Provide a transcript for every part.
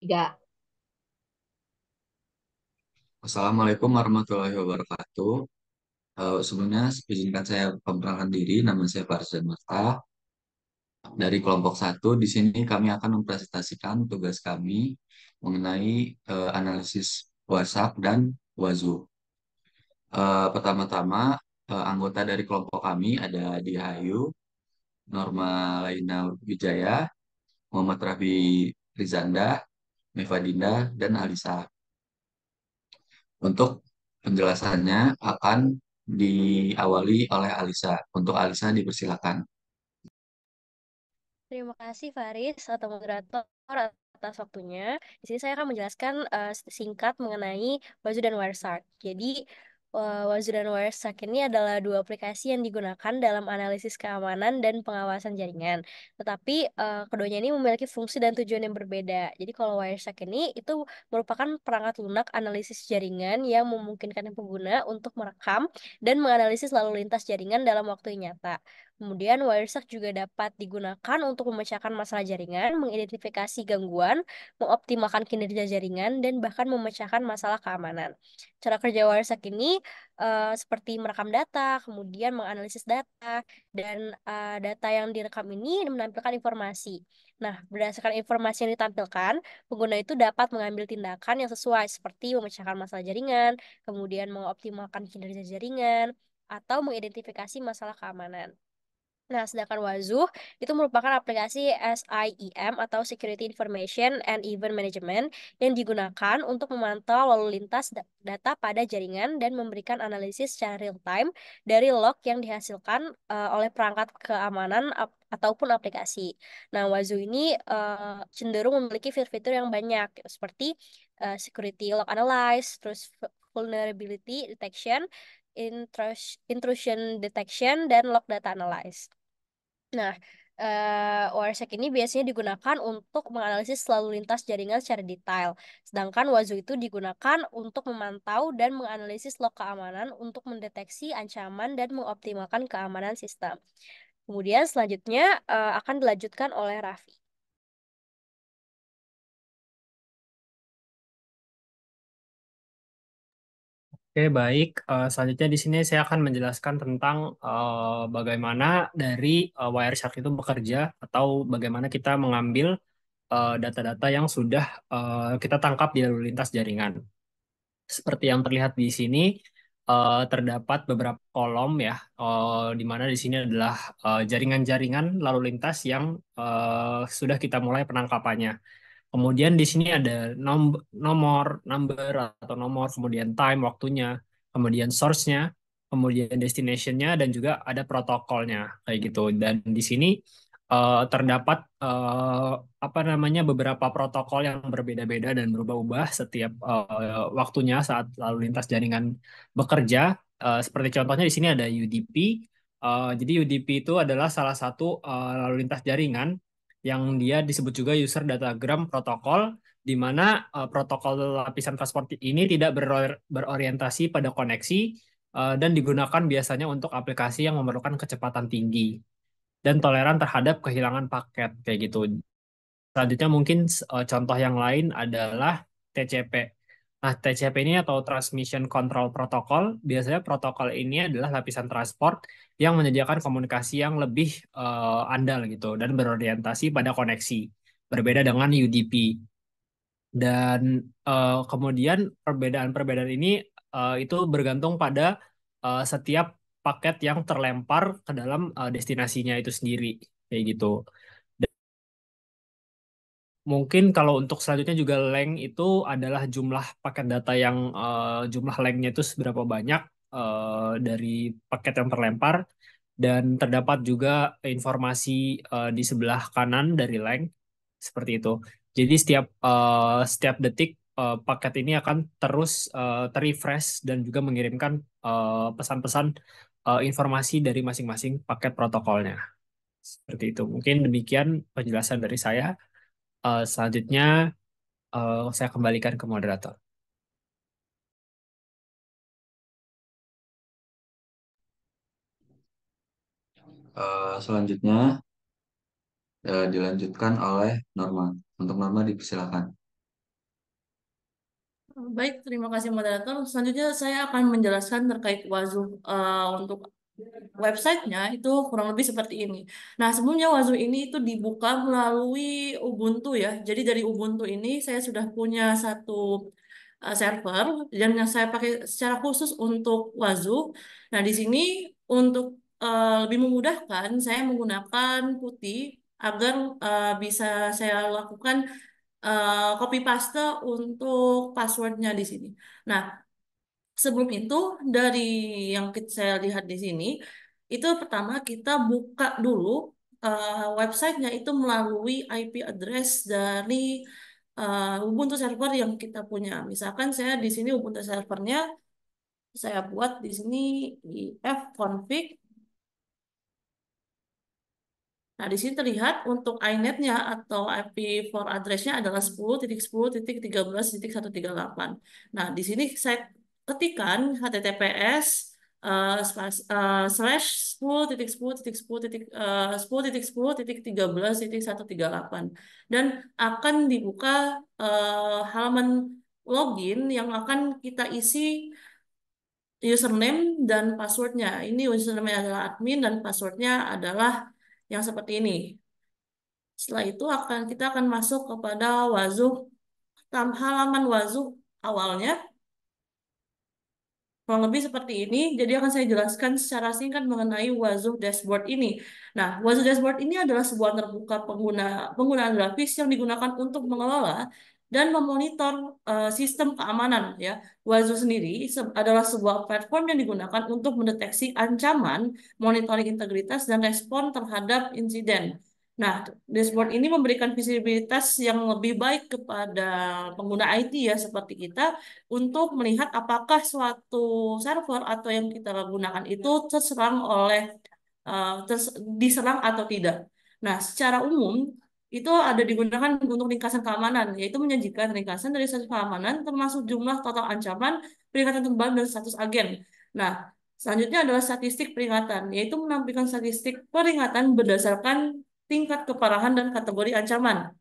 Tiga. Assalamualaikum warahmatullahi wabarakatuh. Sebelumnya izinkan saya memperkenalkan diri, nama saya Farzan Marta. Dari kelompok satu, di sini kami akan mempresentasikan tugas kami mengenai analisis WhatsApp dan Wazu. Pertama-tama, anggota dari kelompok kami ada Dihayu, Norma Laina Wijaya, Muhammad Rafi Rizanda, Meva Dinda, dan Alisa. Untuk penjelasannya akan diawali oleh Alisa. Untuk Alisa dipersilakan. Terima kasih Faris atau moderator atas waktunya. Di sini saya akan menjelaskan singkat mengenai Wazoo dan Wireshark. Jadi Wazoo dan Wireshark ini adalah dua aplikasi yang digunakan dalam analisis keamanan dan pengawasan jaringan. Tetapi keduanya ini memiliki fungsi dan tujuan yang berbeda. Jadi kalau Wireshark ini itu merupakan perangkat lunak analisis jaringan yang memungkinkan pengguna untuk merekam dan menganalisis lalu lintas jaringan dalam waktu yang nyata. Kemudian Wireshark juga dapat digunakan untuk memecahkan masalah jaringan, mengidentifikasi gangguan, mengoptimalkan kinerja jaringan, dan bahkan memecahkan masalah keamanan. Cara kerja Wireshark ini seperti merekam data, kemudian menganalisis data, dan data yang direkam ini menampilkan informasi. Nah, berdasarkan informasi yang ditampilkan, pengguna itu dapat mengambil tindakan yang sesuai seperti memecahkan masalah jaringan, kemudian mengoptimalkan kinerja jaringan, atau mengidentifikasi masalah keamanan. Nah, sedangkan Wazoo itu merupakan aplikasi SIEM atau Security Information and Event Management yang digunakan untuk memantau lalu lintas data pada jaringan dan memberikan analisis secara real time dari log yang dihasilkan oleh perangkat keamanan ataupun aplikasi. Nah, Wazoo ini cenderung memiliki fitur-fitur yang banyak seperti security log analyze, terus vulnerability detection, intrusion detection, dan log data analyze. Nah, Wireshark ini biasanya digunakan untuk menganalisis lalu lintas jaringan secara detail. Sedangkan Wazoo itu digunakan untuk memantau dan menganalisis log keamanan untuk mendeteksi ancaman dan mengoptimalkan keamanan sistem. Kemudian selanjutnya akan dilanjutkan oleh Raffi. Oke, baik. Selanjutnya di sini saya akan menjelaskan tentang bagaimana dari Wireshark itu bekerja atau bagaimana kita mengambil data-data yang sudah kita tangkap di lalu lintas jaringan. Seperti yang terlihat di sini, terdapat beberapa kolom ya, di mana di sini adalah jaringan-jaringan lalu lintas yang sudah kita mulai penangkapannya. Kemudian di sini ada nomor, number atau nomor, kemudian time, waktunya, kemudian source-nya, kemudian destination-nya, dan juga ada protokolnya, kayak gitu. Dan di sini terdapat apa namanya beberapa protokol yang berbeda-beda dan berubah-ubah setiap waktunya saat lalu lintas jaringan bekerja. Seperti contohnya di sini ada UDP. Jadi UDP itu adalah salah satu lalu lintas jaringan yang dia disebut juga user datagram protokol, di mana protokol lapisan transport ini tidak berorientasi pada koneksi dan digunakan biasanya untuk aplikasi yang memerlukan kecepatan tinggi dan toleran terhadap kehilangan paket kayak gitu. Selanjutnya mungkin contoh yang lain adalah TCP. Nah, TCP ini atau Transmission Control Protocol, biasanya protokol ini adalah lapisan transport yang menyediakan komunikasi yang lebih andal gitu dan berorientasi pada koneksi, berbeda dengan UDP. Dan kemudian perbedaan-perbedaan ini itu bergantung pada setiap paket yang terlempar ke dalam destinasinya itu sendiri, kayak gitu. Mungkin kalau untuk selanjutnya juga length itu adalah jumlah paket data yang jumlah lengthnya itu seberapa banyak dari paket yang terlempar dan terdapat juga informasi di sebelah kanan dari length seperti itu. Jadi setiap detik paket ini akan terus terrefresh dan juga mengirimkan pesan-pesan informasi dari masing-masing paket protokolnya. Seperti itu. Mungkin demikian penjelasan dari saya. Selanjutnya saya kembalikan ke moderator. Selanjutnya dilanjutkan oleh Norma. Untuk Norma dipersilakan. Baik, terima kasih moderator. Selanjutnya saya akan menjelaskan terkait Wazoo untuk websitenya itu kurang lebih seperti ini. Nah, sebelumnya Wazoo ini itu dibuka melalui Ubuntu ya. Jadi dari Ubuntu ini saya sudah punya satu server dan yang saya pakai secara khusus untuk Wazoo. Nah, di sini untuk lebih memudahkan saya menggunakan Putih agar bisa saya lakukan copy paste untuk passwordnya di sini. Nah, sebelum itu dari yang saya lihat di sini, itu pertama kita buka dulu websitenya itu melalui IP address dari Ubuntu server yang kita punya. Misalkan saya di sini Ubuntu servernya saya buat di sini ifconfig. Nah, di sini terlihat untuk iNet-nya atau IP for address-nya adalah 10.10.13.138. Nah, di sini saya ketikkan HTTPS slash 10.10.10.10.13.138 dan akan dibuka halaman login yang akan kita isi username dan passwordnya. Ini username adalah admin dan passwordnya adalah yang seperti ini. Setelah itu kita akan masuk kepada Wazoo, halaman Wazoo awalnya. Kurang lebih seperti ini, jadi akan saya jelaskan secara singkat mengenai Wazoo Dashboard ini. Nah, Wazoo Dashboard ini adalah sebuah terbuka penggunaan grafis yang digunakan untuk mengelola dan memonitor sistem keamanan. Ya, Wazoo sendiri adalah sebuah platform yang digunakan untuk mendeteksi ancaman, monitoring integritas, dan respon terhadap insiden. Nah, dashboard ini memberikan visibilitas yang lebih baik kepada pengguna IT ya seperti kita untuk melihat apakah suatu server atau yang kita gunakan itu terserang oleh diserang atau tidak. Nah, secara umum itu ada digunakan untuk ringkasan keamanan, yaitu menyajikan ringkasan dari status keamanan termasuk jumlah total ancaman, peringatan terbaru dan status agen. Nah, selanjutnya adalah statistik peringatan, yaitu menampilkan statistik peringatan berdasarkan tingkat keparahan dan kategori ancaman.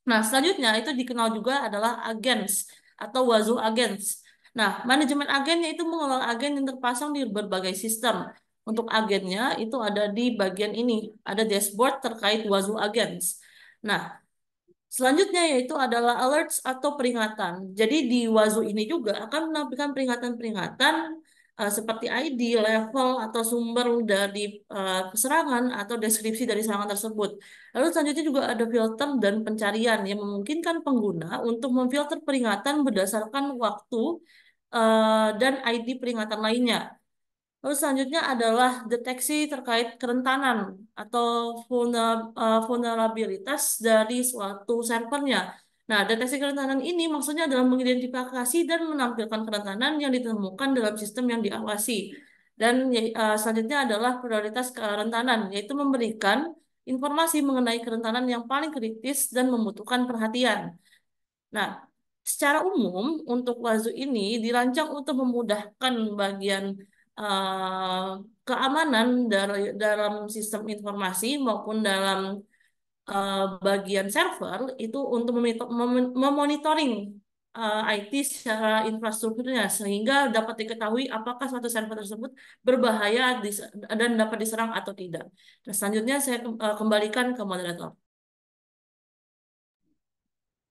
Nah, selanjutnya itu dikenal juga adalah agens atau Wazoo Agens. Nah, manajemen agennya itu mengelola agen yang terpasang di berbagai sistem. Untuk agennya itu ada di bagian ini, ada dashboard terkait Wazoo Agens. Nah, selanjutnya yaitu adalah alerts atau peringatan. Jadi di Wazoo ini juga akan menampilkan peringatan-peringatan seperti ID, level, atau sumber dari serangan atau deskripsi dari serangan tersebut. Lalu selanjutnya juga ada filter dan pencarian yang memungkinkan pengguna untuk memfilter peringatan berdasarkan waktu dan ID peringatan lainnya. Lalu selanjutnya adalah deteksi terkait kerentanan atau vulnerabilitas dari suatu servernya. Nah, deteksi kerentanan ini maksudnya adalah mengidentifikasi dan menampilkan kerentanan yang ditemukan dalam sistem yang diawasi. Dan selanjutnya adalah prioritas kerentanan, yaitu memberikan informasi mengenai kerentanan yang paling kritis dan membutuhkan perhatian. Nah, secara umum untuk Wazoo ini dirancang untuk memudahkan bagian eh, keamanan dari dalam sistem informasi maupun dalam bagian server itu untuk memonitoring IT secara infrastrukturnya sehingga dapat diketahui apakah suatu server tersebut berbahaya dan dapat diserang atau tidak. Nah, selanjutnya saya kembalikan ke moderator.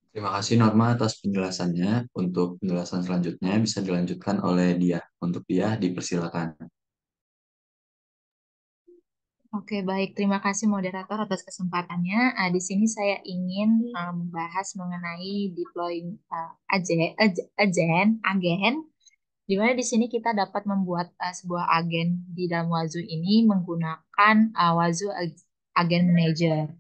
Terima kasih Norma atas penjelasannya. Untuk penjelasan selanjutnya bisa dilanjutkan oleh dia. Untuk dia dipersilakan. Oke, baik. Terima kasih moderator atas kesempatannya. Di sini saya ingin membahas mengenai deploying agen, di mana di sini kita dapat membuat sebuah agen di dalam Wazoo ini menggunakan Wazoo Agen Manager.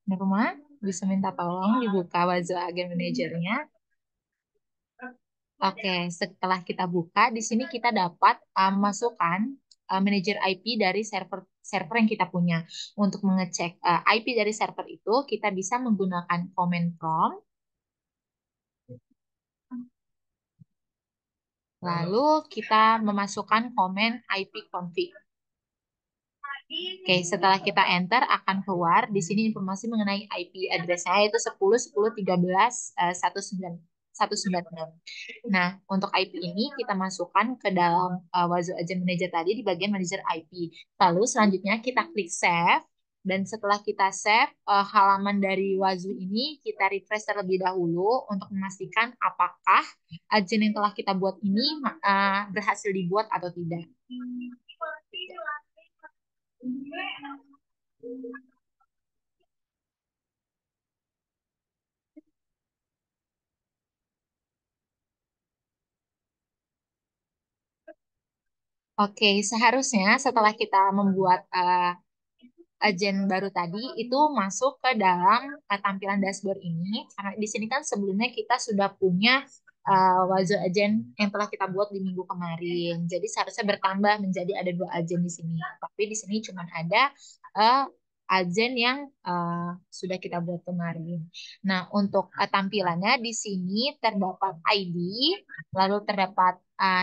Norma, bisa minta tolong dibuka Wazoo Agen Manager-nya. Oke, setelah kita buka, di sini kita dapat masukkan manajer IP dari server yang kita punya. Untuk mengecek IP dari server itu, kita bisa menggunakan command prompt. Lalu kita memasukkan komen ipconfig. Oke, setelah kita enter akan keluar di sini informasi mengenai IP address-nya yaitu 10.10.13.19. 196. Nah, untuk IP ini kita masukkan ke dalam Wazo Agent Manager tadi di bagian Manager IP. Lalu selanjutnya kita klik Save. Dan setelah kita save, halaman dari Wazoo ini kita refresh terlebih dahulu untuk memastikan apakah agen yang telah kita buat ini berhasil dibuat atau tidak. Oke, seharusnya setelah kita membuat agen baru tadi itu masuk ke dalam tampilan dashboard ini. Karena di sini kan sebelumnya kita sudah punya Wazo agen yang telah kita buat di minggu kemarin. Jadi seharusnya bertambah menjadi ada 2 agen di sini. Tapi di sini cuma ada uh, agen yang sudah kita buat kemarin. Nah, untuk tampilannya di sini terdapat ID, lalu terdapat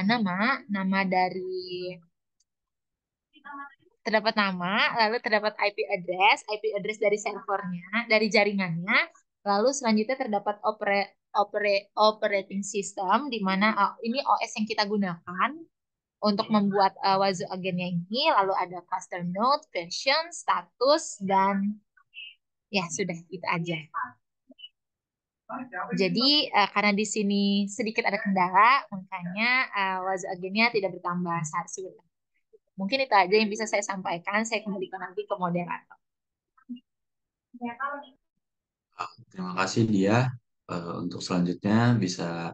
nama dari terdapat nama, lalu terdapat IP address dari servernya, dari jaringannya, lalu selanjutnya terdapat operating system, di mana ini OS yang kita gunakan untuk membuat Wazo agennya ini, lalu ada cluster node, version, status, dan ya sudah itu aja. Jadi karena di sini sedikit ada kendala, makanya Wazo agennya tidak bertambah saat sebentar. Mungkin itu aja yang bisa saya sampaikan. Saya kembalikan nanti ke moderator. Terima kasih dia. Untuk selanjutnya bisa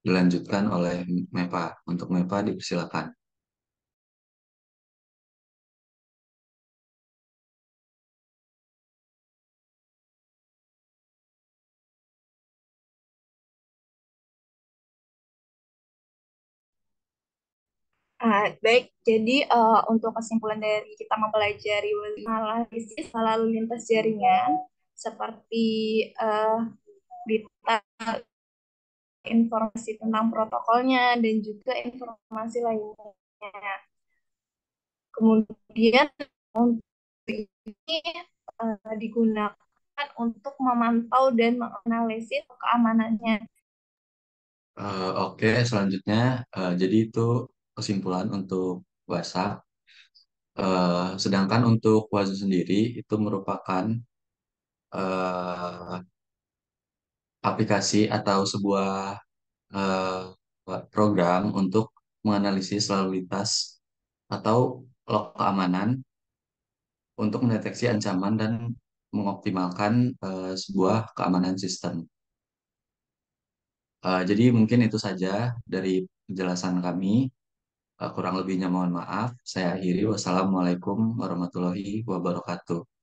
dilanjutkan oleh MEPA. Untuk MEPA dipersilakan. Baik, jadi untuk kesimpulan dari kita mempelajari analisis lalu lintas jaringan, seperti detail informasi tentang protokolnya dan juga informasi lainnya. Kemudian untuk ini digunakan untuk memantau dan menganalisis keamanannya. Oke, selanjutnya jadi itu kesimpulan untuk WhatsApp. Sedangkan untuk Wazo sendiri itu merupakan eh, aplikasi atau sebuah program untuk menganalisis lalu lintas atau log keamanan untuk mendeteksi ancaman dan mengoptimalkan sebuah keamanan sistem. Jadi mungkin itu saja dari penjelasan kami. Kurang lebihnya mohon maaf. Saya akhiri. Wassalamualaikum warahmatullahi wabarakatuh.